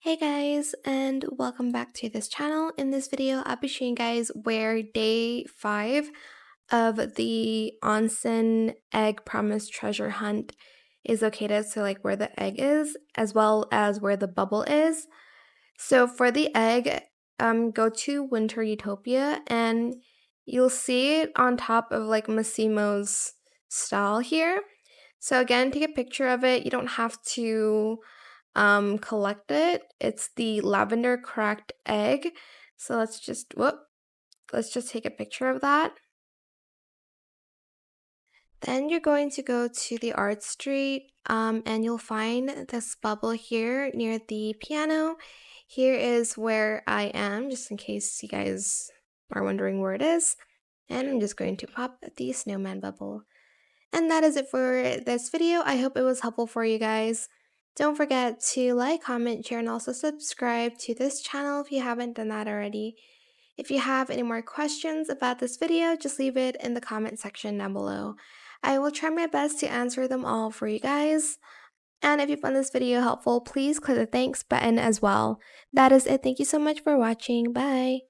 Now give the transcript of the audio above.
Hey guys, and welcome back to this channel. In this video, I'll be showing you guys where day 5 of the Onsen egg promise treasure hunt is located. So like where the egg is, as well as where the bubble is. So for the egg, go to Winter Utopia and you'll see it on top of like Massimo's stall here. So again, take a picture of it. You don't have to collect it. It's the lavender cracked egg. So let's just take a picture of that. Then you're going to go to the art street and you'll find this bubble here near the piano. Here is where I am, just in case you guys are wondering where it is. And I'm just going to pop the snowman bubble. And that is it for this video. I hope it was helpful for you guys. Don't forget to like, comment, share, and also subscribe to this channel if you haven't done that already. If you have any more questions about this video, just leave it in the comment section down below. I will try my best to answer them all for you guys. And if you found this video helpful, please click the thanks button as well. That is it. Thank you so much for watching. Bye.